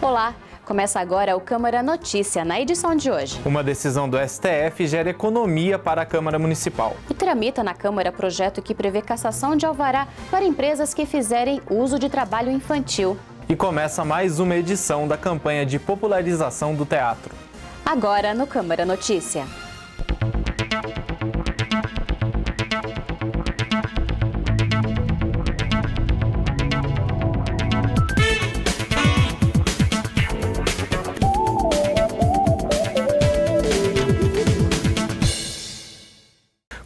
Olá, começa agora o Câmara Notícia, na edição de hoje. Uma decisão do STF gera economia para a Câmara Municipal. E tramita na Câmara projeto que prevê cassação de alvará para empresas que fizerem uso de trabalho infantil. E começa mais uma edição da campanha de popularização do teatro. Agora no Câmara Notícia.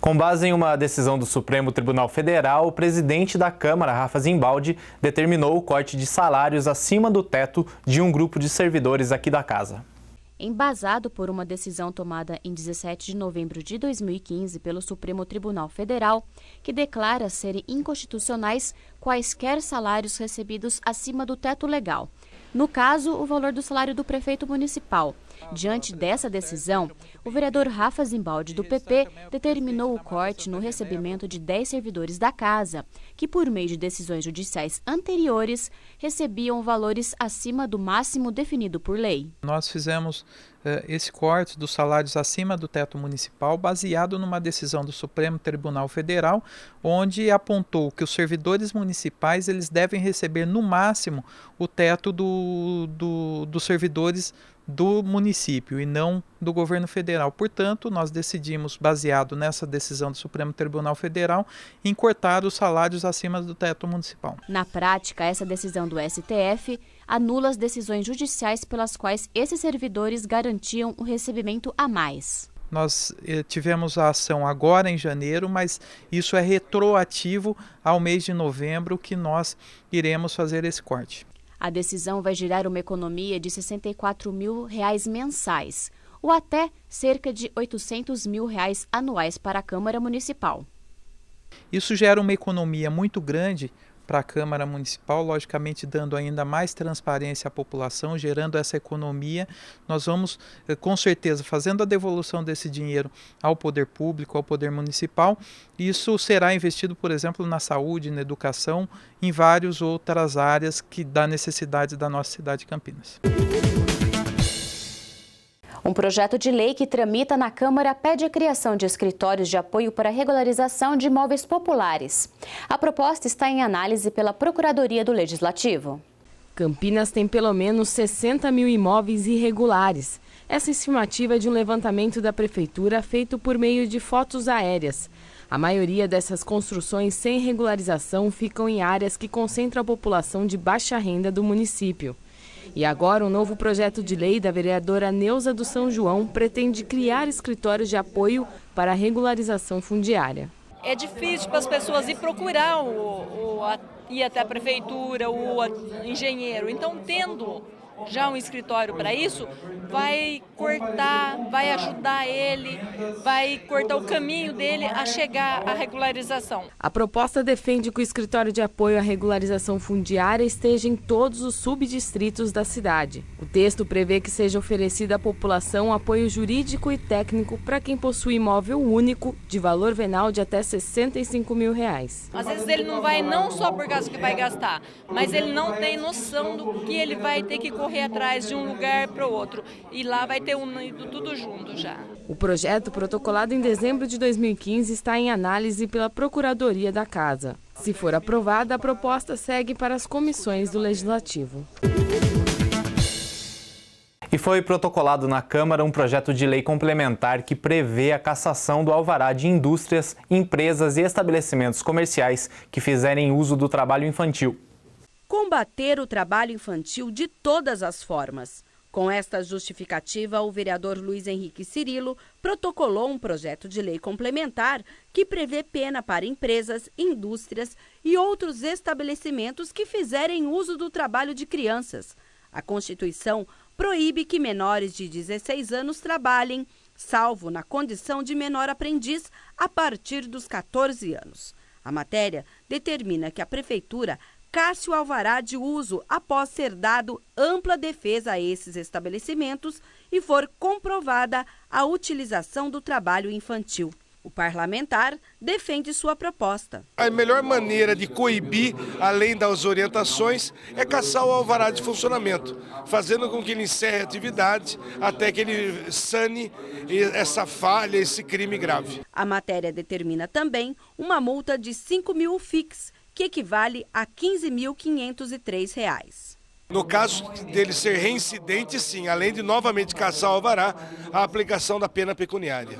Com base em uma decisão do Supremo Tribunal Federal, o presidente da Câmara, Rafa Zimbaldi, determinou o corte de salários acima do teto de um grupo de servidores aqui da casa. Embasado por uma decisão tomada em 17 de novembro de 2015 pelo Supremo Tribunal Federal, que declara serem inconstitucionais quaisquer salários recebidos acima do teto legal. No caso, o valor do salário do prefeito municipal. Diante dessa decisão, o vereador Rafa Zimbaldi, do PP, determinou o corte no recebimento de 10 servidores da casa, que, por meio de decisões judiciais anteriores, recebiam valores acima do máximo definido por lei. Nós fizemos esse corte dos salários acima do teto municipal baseado numa decisão do Supremo Tribunal Federal, onde apontou que os servidores municipais eles devem receber no máximo o teto dos servidores do município e não do governo federal. Portanto, nós decidimos, baseado nessa decisão do Supremo Tribunal Federal, em cortar os salários acima do teto municipal. Na prática, essa decisão do STF anula as decisões judiciais pelas quais esses servidores garantiam o recebimento a mais. Nós tivemos a ação agora em janeiro, mas isso é retroativo ao mês de novembro que nós iremos fazer esse corte. A decisão vai gerar uma economia de R$ 64 mil mensais, ou até cerca de R$ 800 mil anuais para a Câmara Municipal. Isso gera uma economia muito grande para a Câmara Municipal, logicamente dando ainda mais transparência à população, gerando essa economia. Nós vamos, com certeza, fazendo a devolução desse dinheiro ao poder público, ao poder municipal. Isso será investido, por exemplo, na saúde, na educação, em várias outras áreas que dá necessidade da nossa cidade de Campinas. Um projeto de lei que tramita na Câmara pede a criação de escritórios de apoio para a regularização de imóveis populares. A proposta está em análise pela Procuradoria do Legislativo. Campinas tem pelo menos 60 mil imóveis irregulares. Essa estimativa é de um levantamento da Prefeitura feito por meio de fotos aéreas. A maioria dessas construções sem regularização ficam em áreas que concentram a população de baixa renda do município. E agora, um novo projeto de lei da vereadora Neuza do São João pretende criar escritórios de apoio para a regularização fundiária. É difícil para as pessoas ir procurar ir até a prefeitura, o engenheiro. Então, tendo já um escritório para isso, vai cortar, vai ajudar ele, vai cortar o caminho dele a chegar à regularização. A proposta defende que o escritório de apoio à regularização fundiária esteja em todos os subdistritos da cidade. O texto prevê que seja oferecido à população apoio jurídico e técnico para quem possui imóvel único de valor venal de até R$ 65 mil. Às vezes ele não vai não só por causa que vai gastar, mas ele não tem noção do que ele vai ter que correr atrás de um lugar para o outro. E lá vai ter unido tudo junto já. O projeto, protocolado em dezembro de 2015, está em análise pela Procuradoria da Casa. Se for aprovada, a proposta segue para as comissões do Legislativo. E foi protocolado na Câmara um projeto de lei complementar que prevê a cassação do alvará de indústrias, empresas e estabelecimentos comerciais que fizerem uso do trabalho infantil. Combater o trabalho infantil de todas as formas. Com esta justificativa, o vereador Luiz Henrique Cirilo protocolou um projeto de lei complementar que prevê pena para empresas, indústrias e outros estabelecimentos que fizerem uso do trabalho de crianças. A Constituição proíbe que menores de 16 anos trabalhem, salvo na condição de menor aprendiz, a partir dos 14 anos. A matéria determina que a Prefeitura casse o alvará de uso após ser dado ampla defesa a esses estabelecimentos e for comprovada a utilização do trabalho infantil. O parlamentar defende sua proposta. A melhor maneira de coibir, além das orientações, é caçar o alvará de funcionamento, fazendo com que ele encerre a atividade até que ele sane essa falha, esse crime grave. A matéria determina também uma multa de 5 mil UFIX, que equivale a R$ 15.503. No caso dele ser reincidente, sim, além de novamente caçar o alvará, a aplicação da pena pecuniária.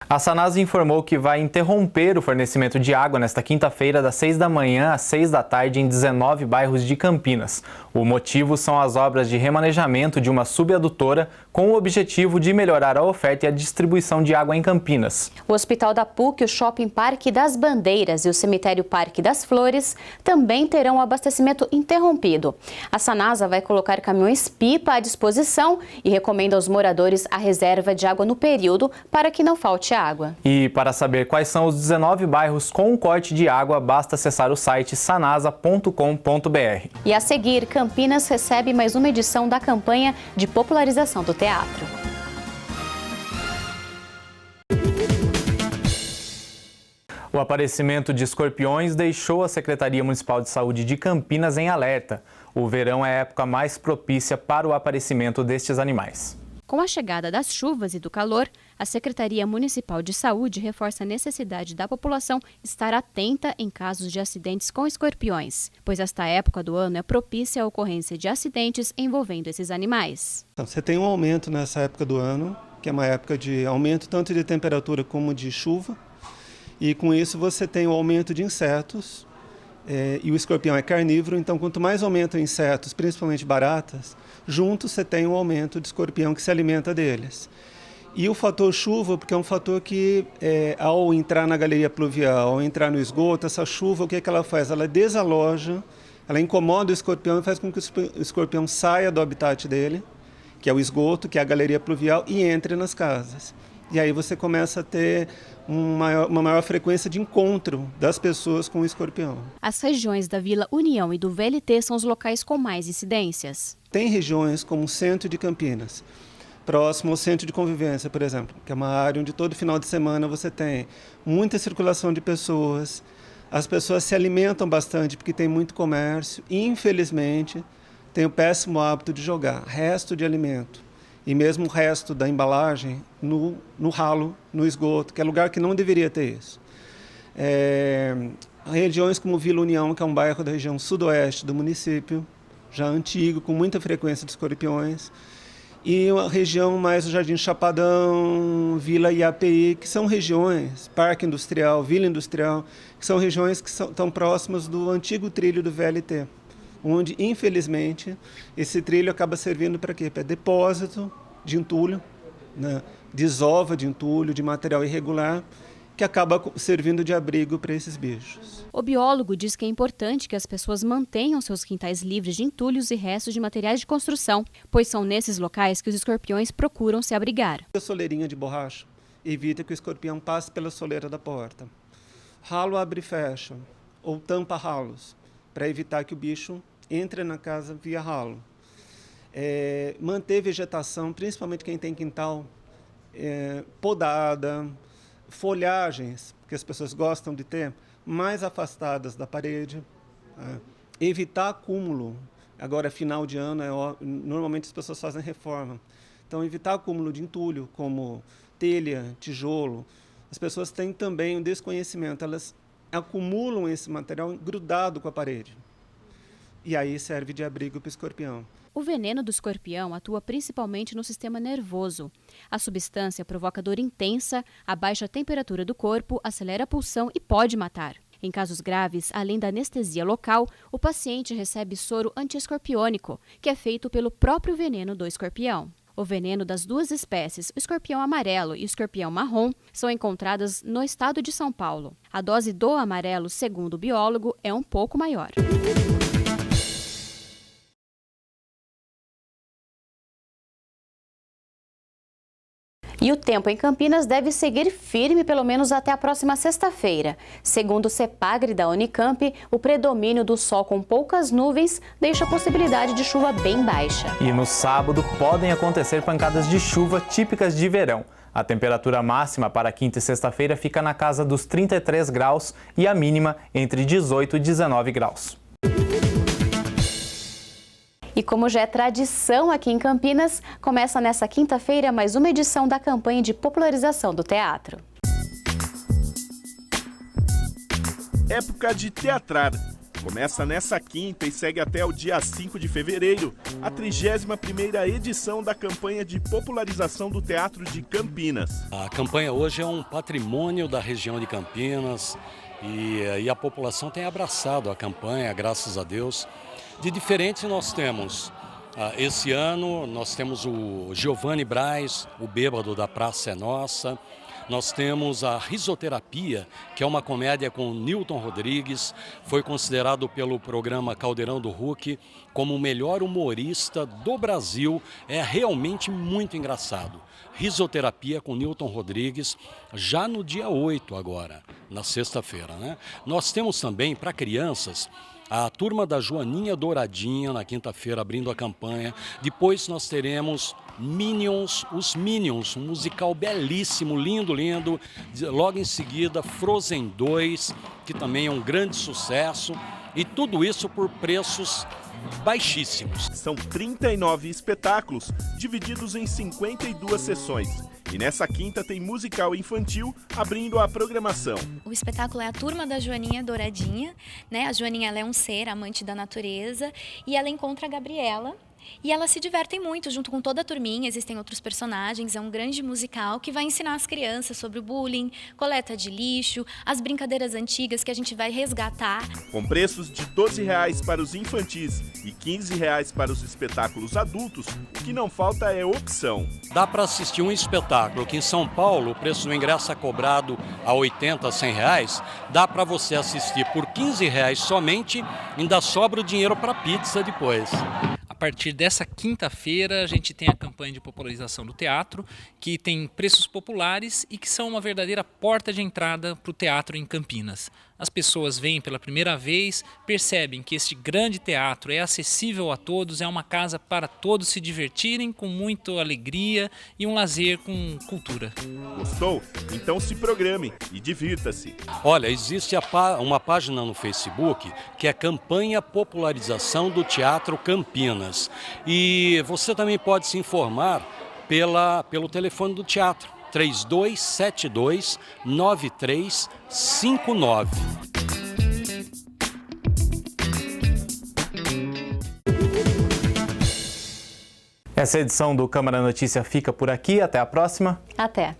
A Sanasa informou que vai interromper o fornecimento de água nesta quinta-feira, das 6 da manhã às 6 da tarde, em 19 bairros de Campinas. O motivo são as obras de remanejamento de uma subadutora com o objetivo de melhorar a oferta e a distribuição de água em Campinas. O Hospital da PUC, o Shopping Parque das Bandeiras e o Cemitério Parque das Flores também terão o abastecimento interrompido. A Sanasa vai colocar caminhões-pipa à disposição e recomenda aos moradores a reserva de água no período para que não falte água. E para saber quais são os 19 bairros com corte de água, basta acessar o site sanasa.com.br. E a seguir, Campinas recebe mais uma edição da campanha de popularização do teatro. O aparecimento de escorpiões deixou a Secretaria Municipal de Saúde de Campinas em alerta. O verão é a época mais propícia para o aparecimento destes animais. Com a chegada das chuvas e do calor, a Secretaria Municipal de Saúde reforça a necessidade da população estar atenta em casos de acidentes com escorpiões, pois esta época do ano é propícia à ocorrência de acidentes envolvendo esses animais. Você tem um aumento nessa época do ano, que é uma época de aumento tanto de temperatura como de chuva, e com isso você tem o aumento de insetos, e o escorpião é carnívoro, então quanto mais aumentam insetos, principalmente baratas, junto você tem um aumento de escorpião que se alimenta deles. E o fator chuva, porque é um fator que, ao entrar na galeria pluvial, ao entrar no esgoto, essa chuva, o que ela faz? Ela desaloja, ela incomoda o escorpião e faz com que o escorpião saia do habitat dele, que é o esgoto, que é a galeria pluvial, e entre nas casas. E aí você começa a ter uma maior frequência de encontro das pessoas com o escorpião. As regiões da Vila União e do VLT são os locais com mais incidências. Tem regiões como o centro de Campinas, próximo ao centro de convivência, por exemplo, que é uma área onde todo final de semana você tem muita circulação de pessoas, as pessoas se alimentam bastante porque tem muito comércio e, infelizmente, tem o péssimo hábito de jogar resto de alimento e mesmo o resto da embalagem no ralo, no esgoto, que é lugar que não deveria ter isso. Regiões como Vila União, que é um bairro da região sudoeste do município, já antigo, com muita frequência de escorpiões, e a região mais do Jardim Chapadão, Vila IAPI, que são regiões, Parque Industrial, Vila Industrial, que são regiões que estão próximas do antigo trilho do VLT, onde, infelizmente, esse trilho acaba servindo para quê? Para depósito de entulho, né? Desova de entulho, de material irregular, que acaba servindo de abrigo para esses bichos. O biólogo diz que é importante que as pessoas mantenham seus quintais livres de entulhos e restos de materiais de construção, pois são nesses locais que os escorpiões procuram se abrigar. A soleirinha de borracha evita que o escorpião passe pela soleira da porta. Ralo abre e fecha, ou tampa ralos, para evitar que o bicho entre na casa via ralo. Manter vegetação, principalmente quem tem quintal, podada, folhagens, que as pessoas gostam de ter, mais afastadas da parede. Evitar acúmulo. Agora é final de ano, normalmente as pessoas fazem reforma. Então, evitar acúmulo de entulho, como telha, tijolo. As pessoas têm também um desconhecimento, elas acumulam esse material grudado com a parede. E aí serve de abrigo para o escorpião. O veneno do escorpião atua principalmente no sistema nervoso. A substância provoca dor intensa, abaixa a temperatura do corpo, acelera a pulsão e pode matar. Em casos graves, além da anestesia local, o paciente recebe soro antiescorpiônico, que é feito pelo próprio veneno do escorpião. O veneno das duas espécies, o escorpião amarelo e o escorpião marrom, são encontradas no estado de São Paulo. A dose do amarelo, segundo o biólogo, é um pouco maior. E o tempo em Campinas deve seguir firme pelo menos até a próxima sexta-feira. Segundo o CEPAGRE da Unicamp, o predomínio do sol com poucas nuvens deixa a possibilidade de chuva bem baixa. E no sábado podem acontecer pancadas de chuva típicas de verão. A temperatura máxima para quinta e sexta-feira fica na casa dos 33 graus e a mínima entre 18 e 19 graus. E como já é tradição aqui em Campinas, começa nessa quinta-feira mais uma edição da campanha de popularização do teatro. Época de teatrar. Começa nessa quinta e segue até o dia 5 de fevereiro, a 31ª edição da campanha de popularização do teatro de Campinas. A campanha hoje é um patrimônio da região de Campinas e a população tem abraçado a campanha, graças a Deus. De diferente nós temos, esse ano nós temos o Giovanni Braz, o Bêbado da Praça é Nossa. Nós temos a Risoterapia, que é uma comédia com Nilton Rodrigues, foi considerado pelo programa Caldeirão do Hulk como o melhor humorista do Brasil, é realmente muito engraçado. Risoterapia com Nilton Rodrigues, já no dia 8 agora, na sexta-feira, né? Nós temos também, para crianças, a turma da Joaninha Douradinha, na quinta-feira, abrindo a campanha. Depois nós teremos Minions, os Minions, um musical belíssimo, lindo, lindo. Logo em seguida, Frozen 2, que também é um grande sucesso. E tudo isso por preços baixíssimos. São 39 espetáculos, divididos em 52 sessões. E nessa quinta tem musical infantil abrindo a programação. O espetáculo é a Turma da Joaninha Douradinha, né? A Joaninha, ela é um ser amante da natureza e ela encontra a Gabriela. E elas se divertem muito junto com toda a turminha, existem outros personagens, é um grande musical que vai ensinar as crianças sobre o bullying, coleta de lixo, as brincadeiras antigas que a gente vai resgatar. Com preços de R$12 para os infantis e R$15 para os espetáculos adultos, o que não falta é opção. Dá para assistir um espetáculo que em São Paulo o preço do ingresso é cobrado a R$80, R$100, dá para você assistir por R$15 somente, ainda sobra o dinheiro para pizza depois. A partir dessa quinta-feira, a gente tem a campanha de popularização do teatro, que tem preços populares e que são uma verdadeira porta de entrada para o teatro em Campinas. As pessoas vêm pela primeira vez, percebem que este grande teatro é acessível a todos, é uma casa para todos se divertirem com muita alegria e um lazer com cultura. Gostou? Então se programe e divirta-se. Olha, existe uma página no Facebook que é Campanha Popularização do Teatro Campinas. E você também pode se informar pelo telefone do teatro, 3272-9359. Essa edição do Câmara Notícia fica por aqui. Até a próxima. Até.